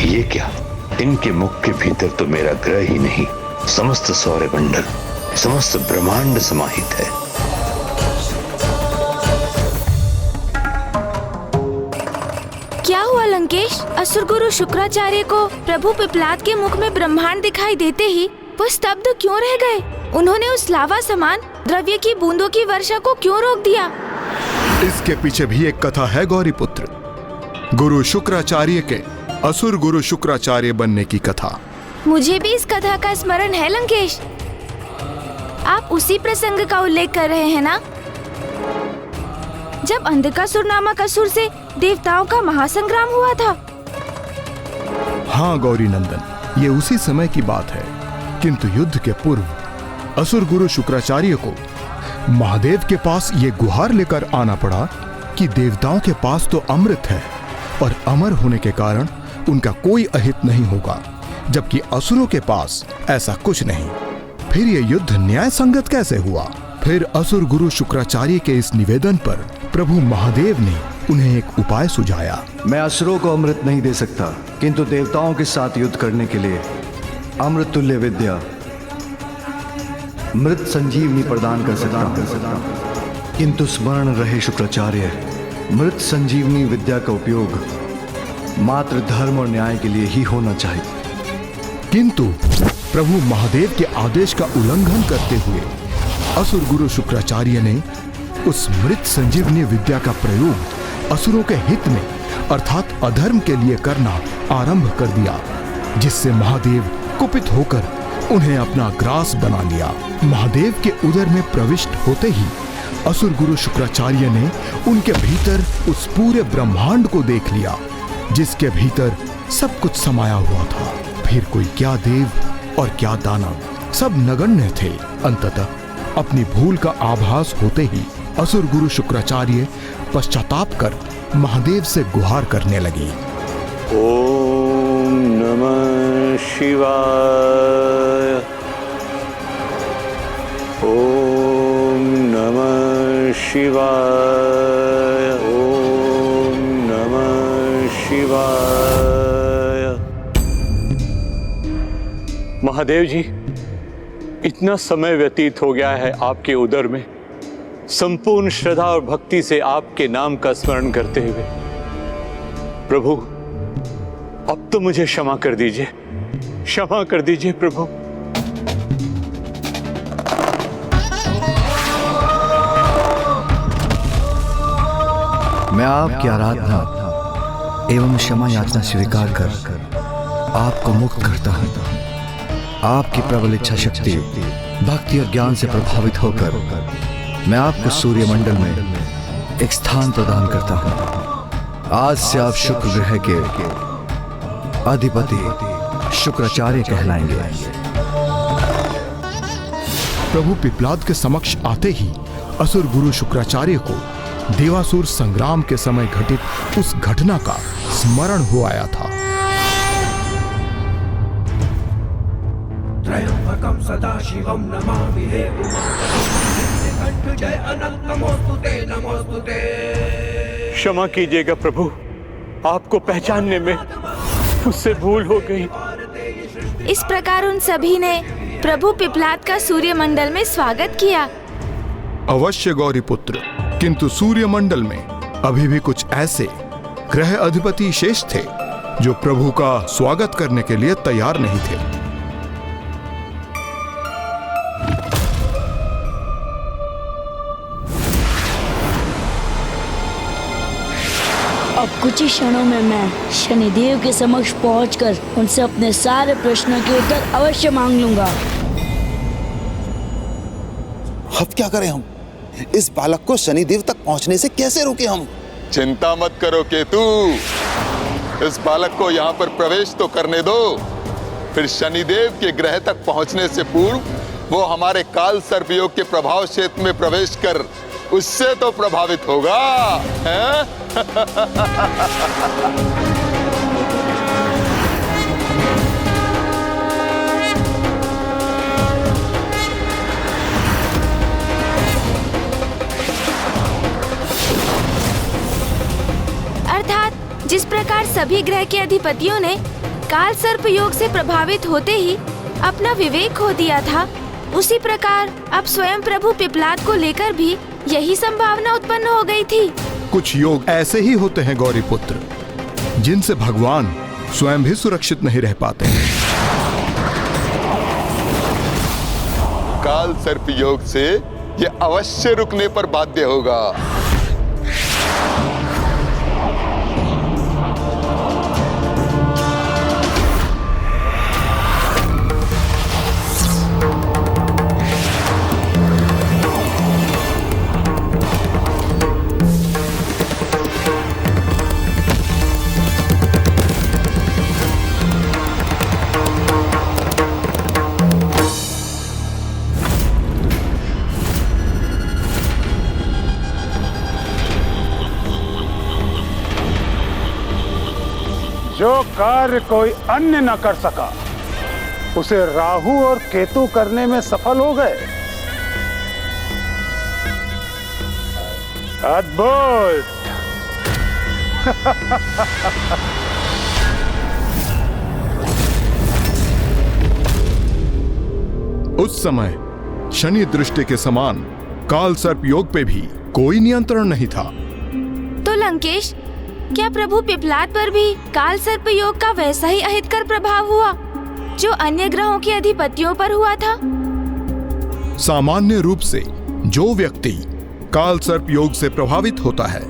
ये क्या, इनके मुख के भीतर तो मेरा ग्रह ही नहीं, समस्त सौरमंडल, समस्त ब्रह्मांड समाहित है। क्या हुआ लंकेश? असुर गुरु शुक्राचार्य को प्रभु पिपलाद के मुख में ब्रह्मांड दिखाई देते ही वो स्तब्ध क्यों रह गए? उन्होंने उस लावा समान द्रव्य की बूंदों की वर्षा को क्यों रोक दिया? इसके पीछे भी एक कथा है गौरी पुत्र, गुरु शुक्राचार्य के असुर गुरु शुक्राचार्य बनने की कथा। मुझे भी इस कथा का स्मरण है लंकेश। आप उसी प्रसंग का उल्लेख कर रहे हैं ना, जब अंधकासुर नामक असुर से देवताओं का महासंग्राम हुआ था? हाँ गौरी नंदन, ये उसी समय की बात है, किंतु युद्ध के पूर्व असुर गुरु शुक्राचार्य को महादेव के पास ये गुहार लेकर आना पड़ा कि देवताओं के पास तो अमृत है और अमर होने के कारण उनका कोई अहित नहीं होगा, जबकि असुरों के पास ऐसा कुछ नहीं। फिर ये युद्ध न्याय संगत कैसे हुआ? फिर असुर गुरु शुक्राचार्य के इस निवेदन पर प्रभु महादेव ने उन्हें एक उपाय सुझाया। मैं असुरों को अमृत नहीं दे सकता, किंतु देवताओं के साथ युद्ध करने के लिए अमृत तुल्य विद्या मृत संजीवनी प्रदान कर सकता हूं। किंतु स्मरण रहे शुक्राचार्य, मृत संजीवनी विद्या का उपयोग मात्र धर्म और न्याय के लिए ही होना चाहिए। किंतु प्रभु महादेव के आदेश का उल्लंघन करते हुए असुर गुरु शुक्राचार्य ने उस मृत संजीवनी विद्या का प्रयोग असुरों के हित में अर्थात अधर्म के लिए करना आरंभ कर दिया, जिससे महादेव कुपित होकर उन्हें अपना ग्रास बना लिया। महादेव के उदर में प्रविष्ट होते ही असुर गुरु शुक्राचार्य ने उनके भीतर उस पूरे ब्रह्मांड को देख लिया, जिसके भीतर सब कुछ समाया हुआ था। फिर कोई क्या देव और क्या दानव, सब नगण्य थे। अंततः अपनी भूल का आभास होते ही असुर गुरु शुक्राचार्य पश्चाताप कर महादेव से गुहार करने लगे। ओम नमः शिवाय, ओम नमः शिवाय, ओम नमः शिवाय। महादेव जी, इतना समय व्यतीत हो गया है आपके उदर में, संपूर्ण श्रद्धा और भक्ति से आपके नाम का स्मरण करते हुए। प्रभु, अब तो मुझे क्षमा कर दीजिए, क्षमा कर दीजिए प्रभु। मैं आपकी आराधना एवं क्षमा याचना स्वीकार कर आपको मुक्त करता हूँ। आपकी प्रबल इच्छा शक्ति, भक्ति और ज्ञान से प्रभावित होकर मैं आपको सूर्यमंडल में एक स्थान प्रदान करता हूँ। आज से आप शुक्र ग्रह के अधिपति शुक्राचार्य कहलाएंगे। प्रभु पिपलाद के समक्ष आते ही असुर गुरु शुक्राचार्य को देवासुर संग्राम के समय घटित उस घटना का स्मरण हो आया था। त्रयंबकं सदाशिवं नमामि जय अनंत नमोस्तुते नमोस्तुते। क्षमा कीजिएगा प्रभु, आपको पहचानने में मुझसे भूल हो गई। इस प्रकार उन सभी ने प्रभु पिपलाद का सूर्यमंडल में स्वागत किया। अवश्य गौरी पुत्र, किंतु सूर्यमंडल में अभी भी कुछ ऐसे ग्रह अधिपति शेष थे जो प्रभु का स्वागत करने के लिए तैयार नहीं थे। अब कुछ ही क्षणों में मैं शनिदेव के समक्ष पहुंचकर उनसे अपने सारे प्रश्नों के उत्तर अवश्य मांग लूंगा। अब क्या करें हम? इस बालक को शनिदेव तक पहुंचने से कैसे रोके हम? चिंता मत करो केतु, इस बालक को यहाँ पर प्रवेश तो करने दो, फिर शनिदेव के ग्रह तक पहुँचने से पूर्व वो हमारे काल सर्पयोग के प्रभाव क्षेत्र में प्रवेश कर उससे तो प्रभावित होगा, हैं? अर्थात जिस प्रकार प्रकार सभी ग्रह के अधिपतियों ने काल सर्प योग से प्रभावित होते ही अपना विवेक खो दिया था, उसी प्रकार अब स्वयं प्रभु पिपलाद को लेकर भी यही संभावना उत्पन्न हो गई थी। कुछ योग ऐसे ही होते हैं गौरी पुत्र, जिनसे भगवान स्वयं भी सुरक्षित नहीं रह पाते। काल सर्प योग से ये अवश्य रुकने पर बाध्य होगा। जो कार्य कोई अन्य न कर सका उसे राहु और केतु करने में सफल हो गए। अद्भुत। उस समय शनि दृष्टि के समान काल सर्प योग पे भी कोई नियंत्रण नहीं था। तो लंकेश, क्या प्रभु पिपलाद पर भी काल सर्प योग का वैसा ही अहितकर प्रभाव हुआ जो अन्य ग्रहों के अधिपतियों पर हुआ था? सामान्य रूप से जो व्यक्ति काल सर्प योग से प्रभावित होता है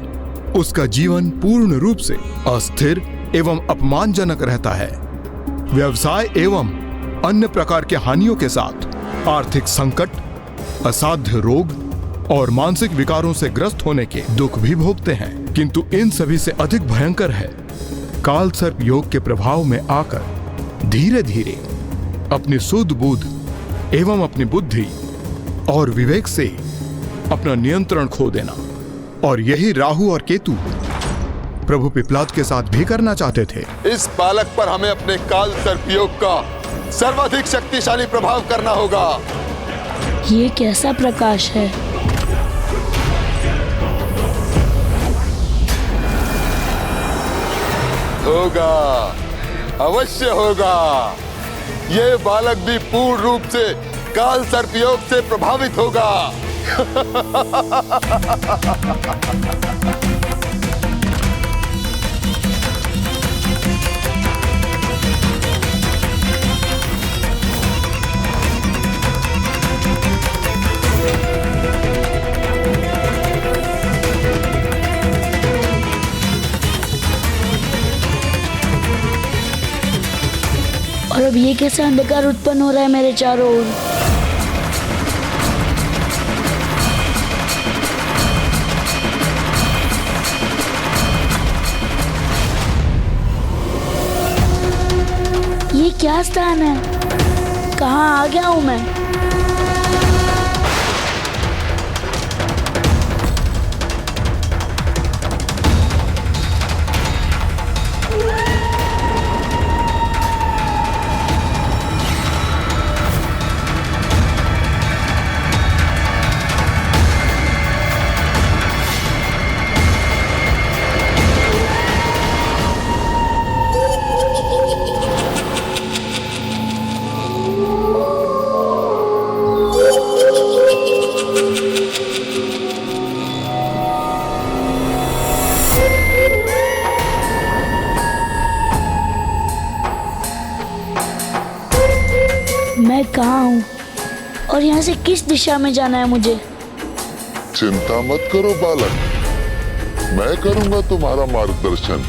उसका जीवन पूर्ण रूप से अस्थिर एवं अपमानजनक रहता है। व्यवसाय एवं अन्य प्रकार के हानियों के साथ आर्थिक संकट, असाध्य रोग और मानसिक विकारों से ग्रस्त होने के दुख भी भोगते हैं। किंतु इन सभी से अधिक भयंकर है काल सर्प योग के प्रभाव में आकर धीरे धीरे अपनी सुध बुद्ध एवं अपनी बुद्धि और विवेक से अपना नियंत्रण खो देना। और यही राहु और केतु प्रभु पिपलाद के साथ भी करना चाहते थे। इस बालक पर हमें अपने काल सर्प योग का सर्वाधिक शक्तिशाली प्रभाव करना होगा। ये कैसा प्रकाश है? होगा, अवश्य होगा। ये बालक भी पूर्ण रूप से काल सर्प योग से प्रभावित होगा। और अब ये कैसा अंधकार उत्पन्न हो रहा है मेरे चारों ओर? ये क्या स्थान है? कहाँ आ गया हूँ मैं? मैं कहाँ हूँ और यहाँ से किस दिशा में जाना है मुझे? चिंता मत करो बालक, मैं करूंगा तुम्हारा मार्गदर्शन।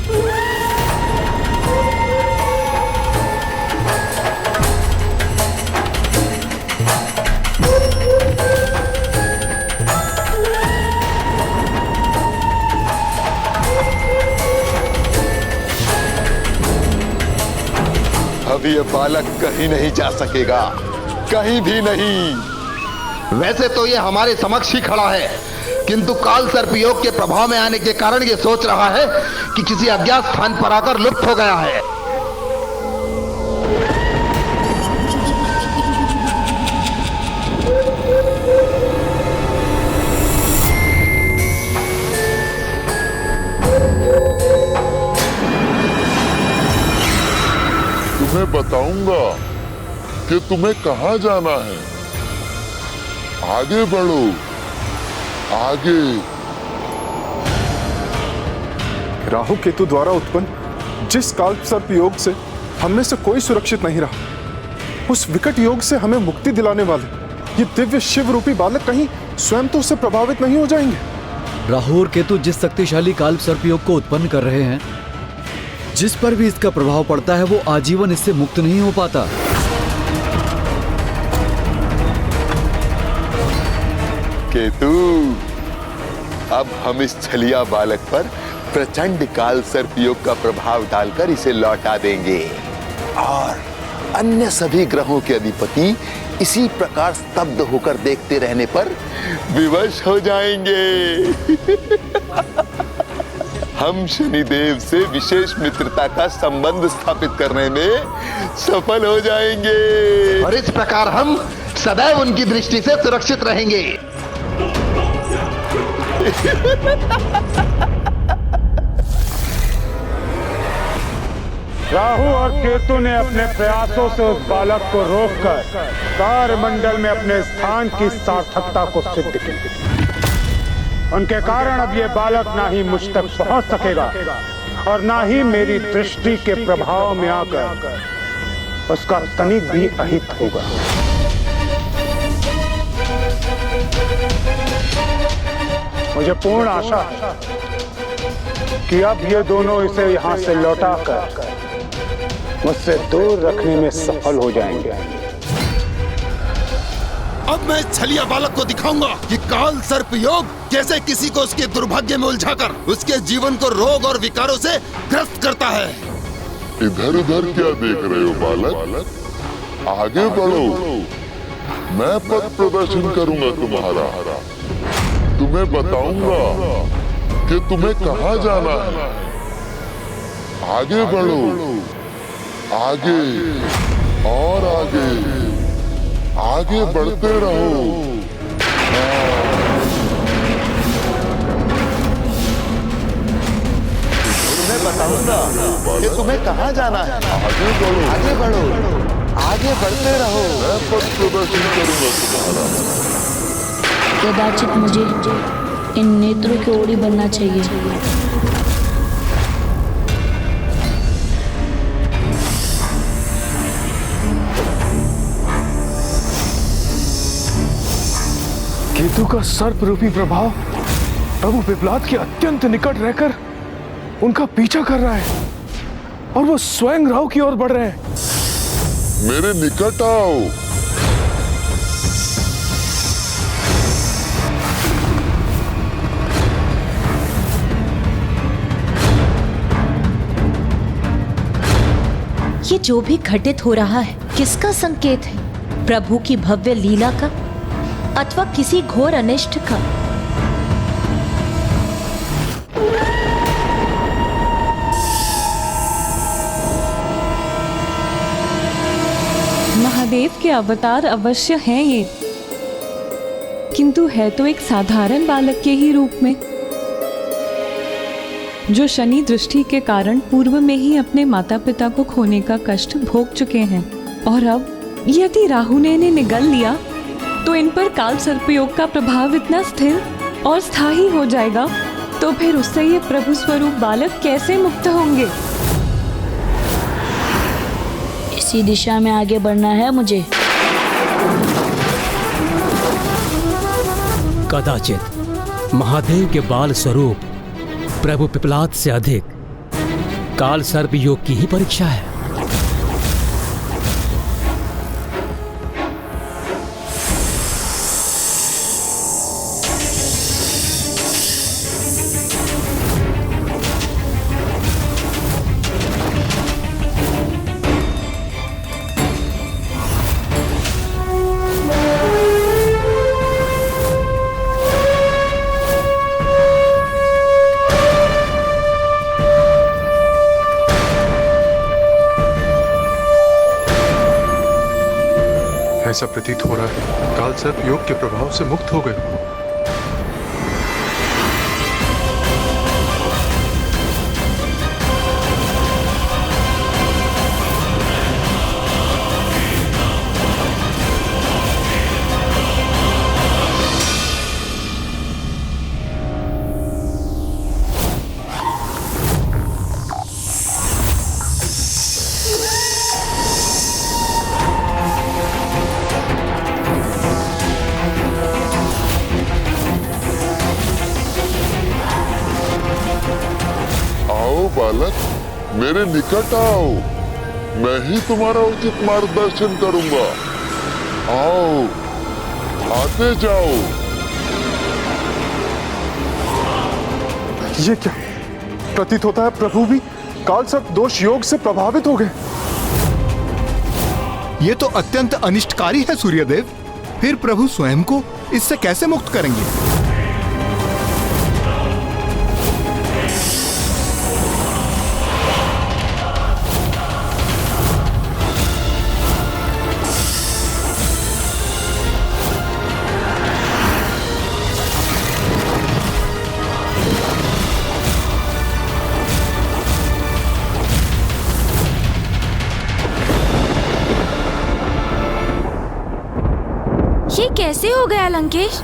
अब ये बालक कहीं नहीं जा सकेगा, कहीं भी नहीं। वैसे तो ये हमारे समक्ष ही खड़ा है, किंतु काल सर्प योग के प्रभाव में आने के कारण ये सोच रहा है कि किसी अज्ञात स्थान पर आकर लुप्त हो गया है। तुम्हें बताऊंगा कि तुम्हें कहाँ जाना है। आगे बढ़ो, आगे। राहु केतु द्वारा उत्पन्न जिस काल सर्प योग से हम में से कोई सुरक्षित नहीं रहा, उस विकट योग से हमें मुक्ति दिलाने वाले ये दिव्य शिव रूपी बालक कहीं स्वयं तो उससे प्रभावित नहीं हो जाएंगे? राहु और केतु जिस शक्तिशाली काल सर्प योग को उत्पन्न कर रहे हैं, जिस पर भी इसका प्रभाव पड़ता है वो आजीवन इससे मुक्त नहीं हो पाता। केतु, अब हम इस छलिया बालक पर प्रचंड काल सर्प योग का प्रभाव डालकर इसे लौटा देंगे और अन्य सभी ग्रहों के अधिपति इसी प्रकार स्तब्ध होकर देखते रहने पर विवश हो जाएंगे। हम शनिदेव से विशेष मित्रता का संबंध स्थापित करने में सफल हो जाएंगे और इस प्रकार हम सदैव उनकी दृष्टि से सुरक्षित रहेंगे। राहु और केतु ने अपने प्रयासों से उस बालक को रोककर तारमंडल में अपने स्थान की सार्थकता को सिद्ध किया। उनके कारण अब ये बालक ना ही मुझ तक पहुंच सकेगा और ना ही मेरी दृष्टि के प्रभाव में आकर उसका तनिक भी अहित होगा। मुझे पूर्ण आशा है कि अब ये दोनों इसे यहां से लौटाकर मुझसे दूर रखने में सफल हो जाएंगे। अब मैं छलिया बालक को दिखाऊंगा कि काल सर्प योग कैसे किसी को उसके दुर्भाग्य में उलझाकर उसके जीवन को रोग और विकारों से ग्रस्त करता है। इधर उधर क्या देख रहे हो बालक? आगे बढ़ो, मैं पथ प्रदर्शन करूंगा तुम्हारा। तुम्हें बताऊंगा कि तुम्हें कहाँ जाना है। आगे बढ़ो, आगे और आगे, आगे बढ़ते रहो। तुम्हें बताऊंगा कि तुम्हें कहाँ जाना है। आगे बढ़ो, आगे बढ़ो, आगे बढ़ते रहो। मैं पथ प्रदर्शन करूंगा तुम्हारा। कदाचित मुझे इन नेत्रों की ओर ही बनना चाहिए। केतु का सर्प रूपी प्रभाव प्रभु पिपलाद के अत्यंत निकट रहकर उनका पीछा कर रहा है और वो स्वयं राहु की ओर बढ़ रहे हैं। मेरे निकट आओ। ये जो भी घटित हो रहा है किसका संकेत है? प्रभु की भव्य लीला का अथवा किसी घोर अनिष्ट का? महादेव के अवतार अवश्य हैं ये, किंतु है तो एक साधारण बालक के ही रूप में, जो शनि दृष्टि के कारण पूर्व में ही अपने माता पिता को खोने का कष्ट भोग चुके हैं। और अब यदि राहु ने इन्हें निगल लिया तो इन पर काल सर्पयोग का प्रभाव इतना स्थिर और स्थायी हो जाएगा, तो फिर उससे ये प्रभु स्वरूप बालक कैसे मुक्त होंगे? इसी दिशा में आगे बढ़ना है मुझे। कदाचित महादेव के बाल स्वरूप प्रभु पिपलाद से अधिक काल सर्प योग की ही परीक्षा है। ऐसा प्रतीत हो रहा है काल सर्प योग के प्रभाव से मुक्त हो गए। मेरे निकट आओ, मैं ही तुम्हारा उचित मार्गदर्शन करूंगा। आओ, आते जाओ। ये क्या प्रतीत होता है, प्रभु भी काल सर्प दोष योग से प्रभावित हो गए। ये तो अत्यंत अनिष्टकारी है सूर्यदेव। फिर प्रभु स्वयं को इससे कैसे मुक्त करेंगे? ये कैसे हो गया लंकेश?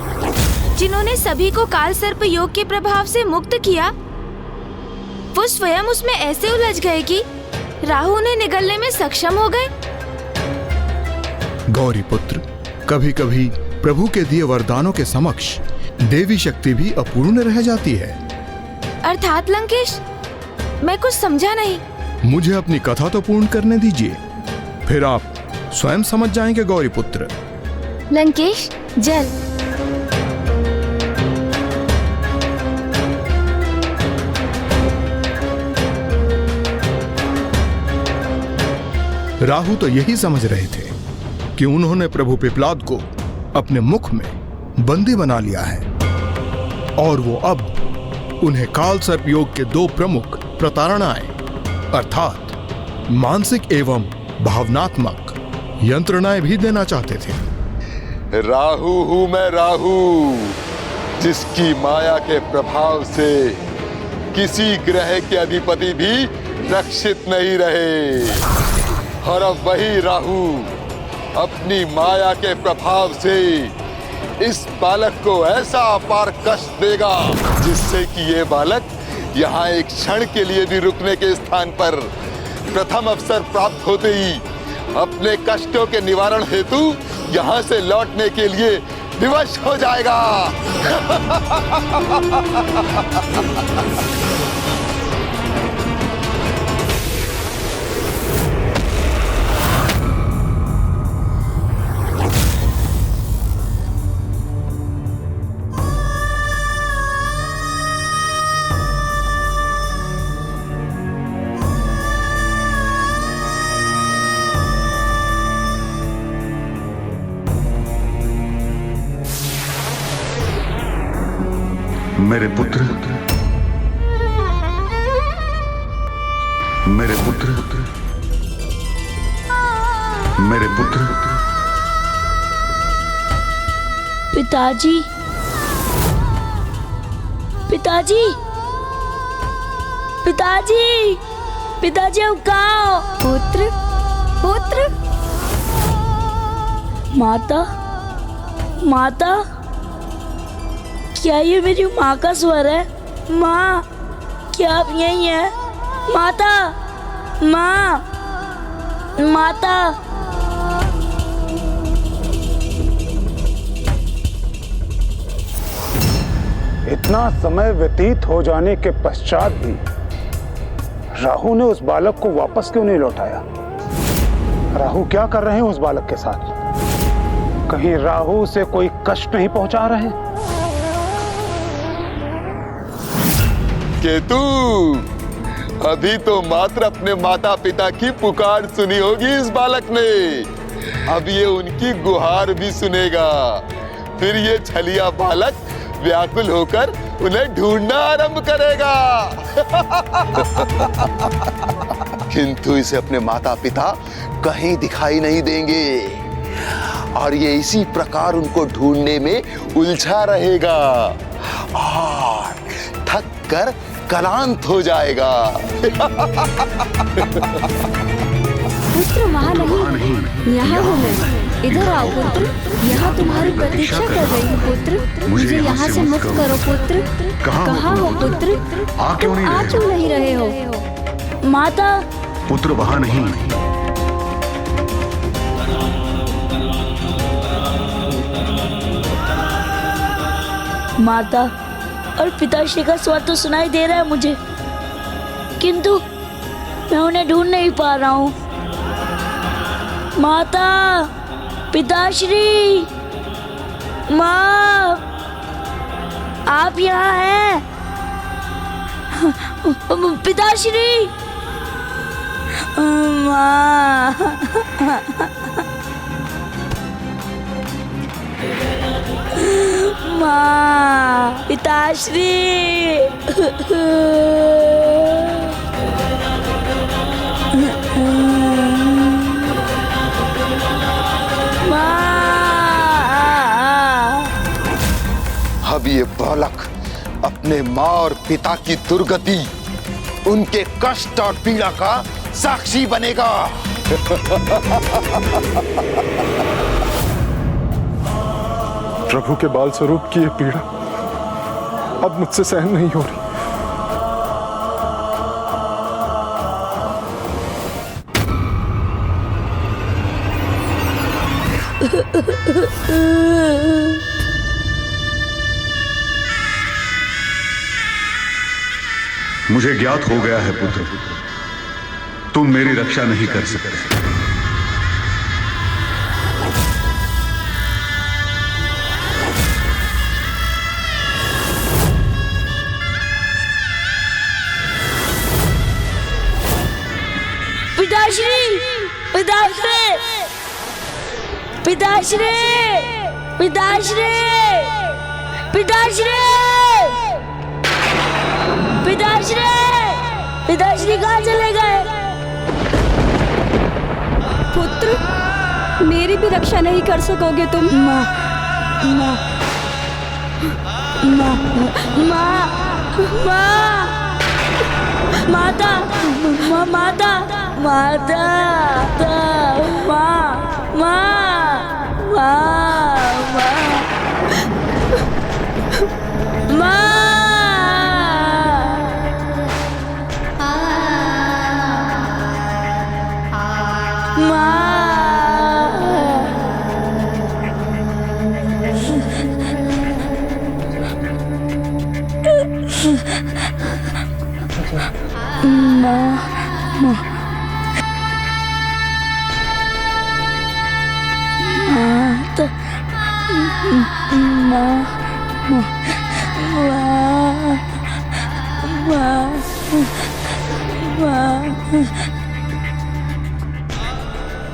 जिन्होंने सभी को काल सर्प योग के प्रभाव से मुक्त किया, वो स्वयं उसमें ऐसे उलझ गए कि राहु उन्हें निगलने में सक्षम हो गए। गौरी पुत्र, कभी कभी प्रभु के दिए वरदानों के समक्ष देवी शक्ति भी अपूर्ण रह जाती है। अर्थात लंकेश, मैं कुछ समझा नहीं। मुझे अपनी कथा तो पूर्ण करने दीजिए, फिर आप स्वयं समझ जाएंगे गौरी पुत्र। लंकेश, जल। राहु तो यही समझ रहे थे कि उन्होंने प्रभु पिप्लाद को अपने मुख में बंदी बना लिया है और वो अब उन्हें काल सर्प योग के दो प्रमुख प्रताड़नाएं अर्थात मानसिक एवं भावनात्मक यंत्रणाएं भी देना चाहते थे। राहु हूं मैं, राहु, जिसकी माया के प्रभाव से किसी ग्रह के अधिपति भी रक्षित नहीं रहे। और अब वही राहु अपनी माया के प्रभाव से इस बालक को ऐसा अपार कष्ट देगा जिससे कि ये बालक यहाँ एक क्षण के लिए भी रुकने के स्थान पर प्रथम अवसर प्राप्त होते ही अपने कष्टों के निवारण हेतु यहाँ से लौटने के लिए विवश हो जाएगा। मेरे पुत्र, मेरे पुत्र, मेरे पुत्र। पिताजी, पिताजी, पिताजी, पिताजी, अब कहाँ हो? पुत्र, पुत्र। माता, माता, क्या ये मेरी माँ का स्वर है? माँ, क्या आप यही हैं? माता, माँ, माता। इतना समय व्यतीत हो जाने के पश्चात भी राहु ने उस बालक को वापस क्यों नहीं लौटाया? राहु क्या कर रहे हैं उस बालक के साथ? कहीं राहु से कोई कष्ट नहीं पहुंचा रहे? केतु, अभी तो मात्र अपने माता पिता की पुकार सुनी होगी इस बालक ने, अब ये उनकी गुहार भी सुनेगा। फिर ये छलिया बालक व्याकुल होकर उन्हें ढूंढना आरंभ करेगा। किंतु इसे अपने माता पिता कहीं दिखाई नहीं देंगे और ये इसी प्रकार उनको ढूंढने में उलझा रहेगा और थक कर क्लांत हो जाएगा। पुत्र, वहाँ नहीं, यहाँ हूँ मैं। इधर आओ पुत्र, यहाँ तुम्हारी प्रतीक्षा कर रही हूँ पुत्र। मुझे यहाँ से मुक्त करो पुत्र। कहाँ हो पुत्र? आ क्यों नहीं रहे हो? माता, पुत्र, वहाँ नहीं। माता और पिताश्री का स्वर तो सुनाई दे रहा है मुझे, किंतु मैं उन्हें ढूंढ नहीं पा रहा हूँ। माता, पिताश्री, माँ, आप यहाँ हैं? पिताश्री, माँ, माँ, पिताश्री, अब ये बालक अपने माँ और पिता की दुर्गति, उनके कष्ट और पीड़ा का साक्षी बनेगा। प्रभु के बाल स्वरूप की ये पीड़ा अब मुझसे सहन नहीं हो रही। मुझे ज्ञात हो गया है पुत्र, तुम मेरी रक्षा नहीं कर सकते। पिताश्री, पिताश्री, पिताश्री, पिताश्री, पिताश्री, पिताश्री, पिताश्री कहाँ चले गए? पुत्र, मेरी भी रक्षा नहीं कर सकोगे तुम। माँ, माँ, माँ, माँ, माँ, माता, माता, माता, माता, माँ, माँ, माँ, माँ,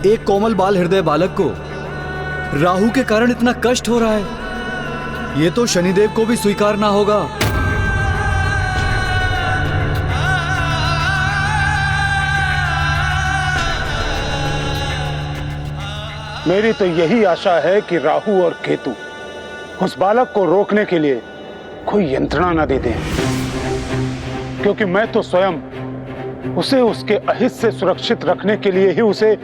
एक कोमल बाल हृदय बालक को राहु के कारण इतना कष्ट हो रहा है, ये तो शनिदेव को भी स्वीकार ना होगा। मेरी तो यही आशा है कि राहु और केतु उस बालक को रोकने के लिए कोई यंत्रणा न दे दें, क्योंकि मैं तो स्वयं उसे उसके अहित से सुरक्षित रखने के लिए ही उसे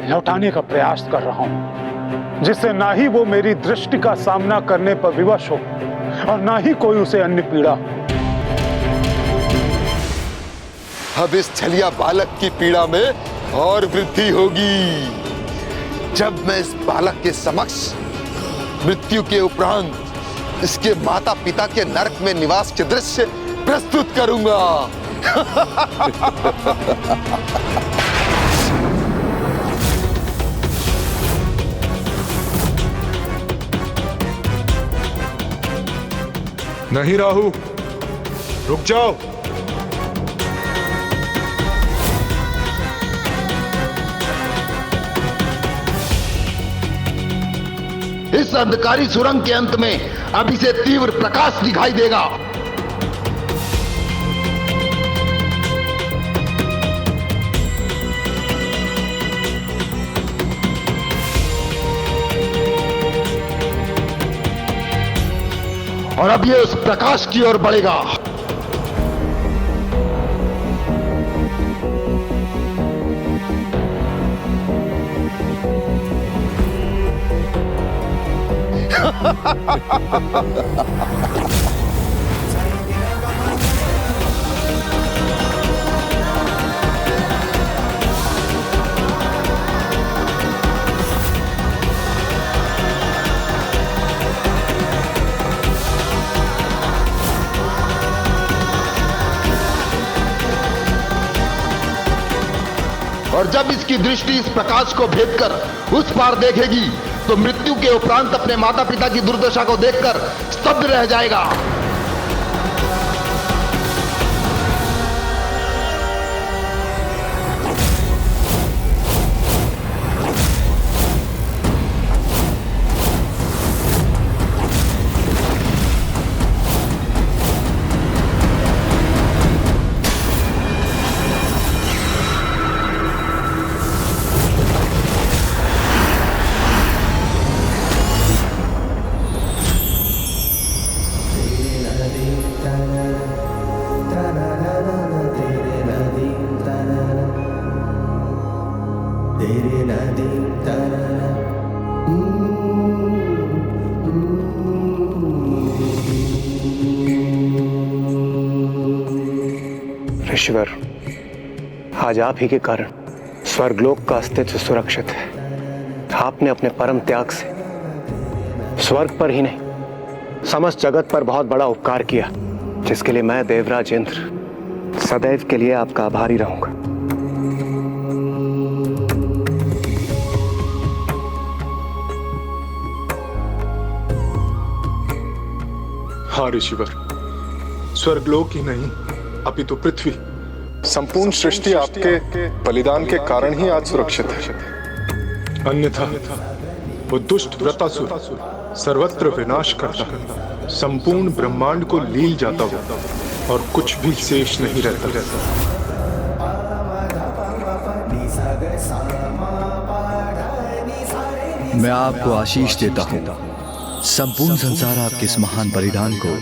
लौटाने का प्रयास कर रहा हूं, जिससे ना ही वो मेरी दृष्टि का सामना करने पर विवश हो और ना ही कोई उसे अन्य पीड़ा। अब इस छलिया बालक की पीड़ा में और वृद्धि होगी। जब मैं इस बालक के समक्ष मृत्यु के उपरांत इसके माता पिता के नरक में निवास के दृश्य प्रस्तुत करूंगा। नहीं राहु, रुक जाओ। इस अंधकारी सुरंग के अंत में अब इसे तीव्र प्रकाश दिखाई देगा। और अब ये उस प्रकाश की ओर बढ़ेगा। और जब इसकी दृष्टि इस प्रकाश को भेद कर उस पार देखेगी तो मृत्यु के उपरांत अपने माता पिता की दुर्दशा को देखकर स्तब्ध रह जाएगा। ईश्वर, आज आप ही के कारण स्वर्गलोक का अस्तित्व सुरक्षित है। आपने अपने परम त्याग से स्वर्ग पर ही नहीं समस्त जगत पर बहुत बड़ा उपकार किया, जिसके लिए मैं देवराज इंद्र सदैव के लिए आपका आभारी रहूंगा। हाँ ऋषिवर, स्वर्गलोक ही नहीं अपितु पृथ्वी, संपूर्ण सृष्टि आपके बलिदान के कारण ही आज सुरक्षित है। अन्यथा वो दुष्ट व्रतासुर सर्वत्र विनाश करता, संपूर्ण ब्रह्मांड को लील जाता हो और कुछ भी शेष नहीं रहता। मैं आपको आशीष देता हूँ। संपूर्ण संसार आपके इस महान बलिदान को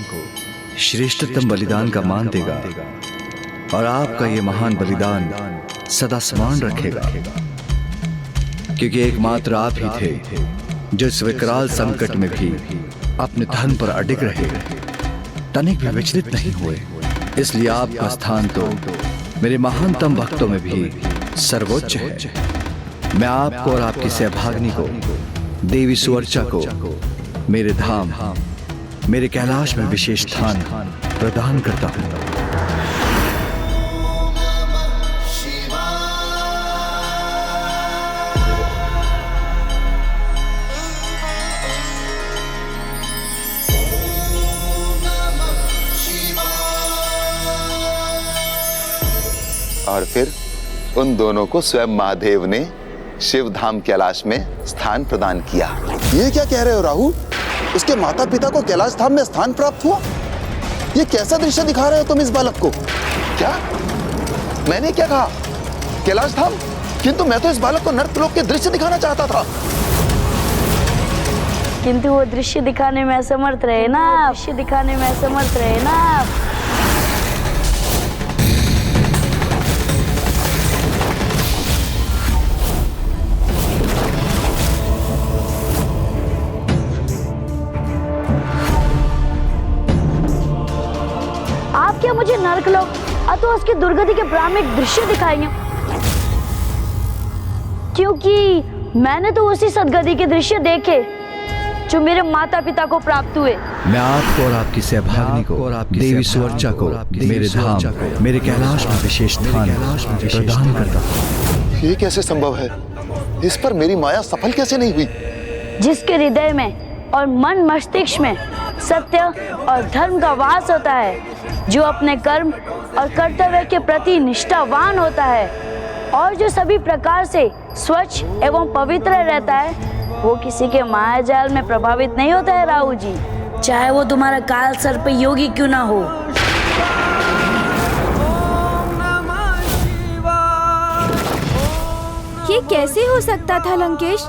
श्रेष्ठतम बलिदान का मान देगा और आपका ये महान बलिदान सदा स्मरण रखेगा, क्योंकि एकमात्र आप ही थे जो इस विकराल संकट में भी अपने धर्म पर अडिग रहे, तनिक भी विचलित नहीं हुए। इसलिए आपका स्थान तो मेरे महानतम भक्तों में भी सर्वोच्च है। मैं आपको और आपकी सहभागिनी को, देवी सुवर्चा को मेरे धाम, मेरे कैलाश में विशेष स्थान प्रदान करता हूं। और फिर उन दोनों को स्वयं महादेव ने शिव धाम कैलाश में स्थान प्रदान किया। ये क्या कह रहे हो राहु? उसके माता पिता को कैलाश धाम में स्थान प्राप्त हुआ? ये कैसा दृश्य दिखा रहे हो तुम इस बालक को? क्या मैंने क्या कहा? कैलाश धाम? किंतु मैं तो इस बालक को नर्कलोक के दृश्य दिखाना चाहता था। किंतु वो दृश्य दिखाने में असमर्थ रहे ना, दृश्य दिखाने में असमर्थ रहे ना। क्या मुझे नरकलोक अथवा उसकी दुर्गति के भ्रामिक दृश्य दिखाएंगे? क्योंकि मैंने तो उसी सदगति के दृश्य देखे जो मेरे माता पिता को प्राप्त हुए। मैं आपको और आपकी सहभागिनी को, देवी सुवर्चा को मेरे धाम, मेरे कैलाश में विशेष स्थान प्रदान करता हूं। ये कैसे संभव है? इस पर मेरी माया सफल कैसे नहीं हुई? जिसके हृदय में और मन मस्तिष्क में सत्य और धर्म का वास होता है, जो अपने कर्म और कर्तव्य के प्रति निष्ठावान होता है और जो सभी प्रकार से स्वच्छ एवं पवित्र रहता है, वो किसी के माया जाल में प्रभावित नहीं होता है राहु जी, चाहे वो तुम्हारा काल सर्प योगी क्यों ना हो। ये कैसे हो सकता था लंकेश?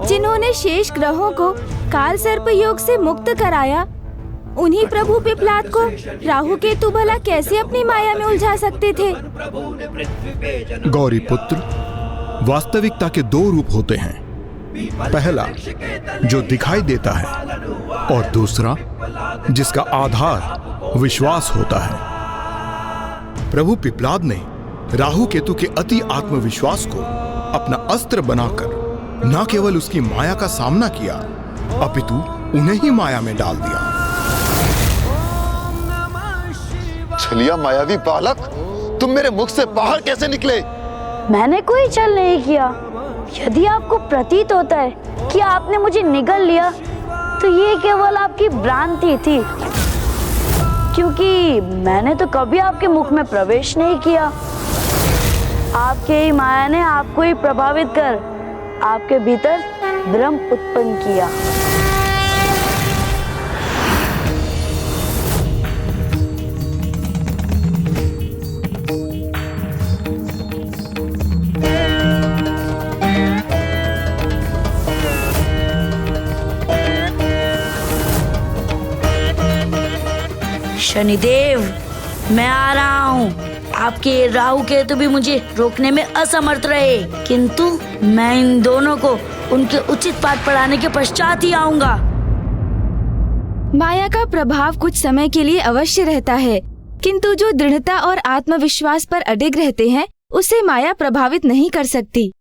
जिन्होंने शेष ग्रहों को काल सर्प योग से मुक्त कराया, उन्हीं प्रभु पिपलाद को राहु केतु भला कैसे अपनी माया में उलझा सकते थे? गौरी पुत्र, वास्तविकता के दो रूप होते हैं। पहला जो दिखाई देता है और दूसरा जिसका आधार विश्वास होता है। प्रभु पिपलाद ने राहु केतु के अति आत्मविश्वास को अपना अस्त्र बनाकर न केवल उसकी माया का सामना किया, अपितु उन्हें ही माया में डाल दिया। छलिया मायावी बालक, तुम मेरे मुख से बाहर कैसे निकले? मैंने कोई छल नहीं किया। यदि आपको प्रतीत होता है कि आपने मुझे निगल लिया, तो ये केवल आपकी भ्रांति थी, क्योंकि मैंने तो कभी आपके मुख में प्रवेश नहीं किया। आपके ही माया ने आपको ही प्रभावित कर आपके भीतर भ्रम उत्पन्न किया। शनिदेव, मैं आ रहा हूँ। आपके राहु केतु भी मुझे रोकने में असमर्थ रहे, किंतु मैं इन दोनों को उनके उचित पाठ पढ़ाने के पश्चात ही आऊंगा। माया का प्रभाव कुछ समय के लिए अवश्य रहता है, किंतु जो दृढ़ता और आत्मविश्वास पर अडिग रहते हैं, उसे माया प्रभावित नहीं कर सकती।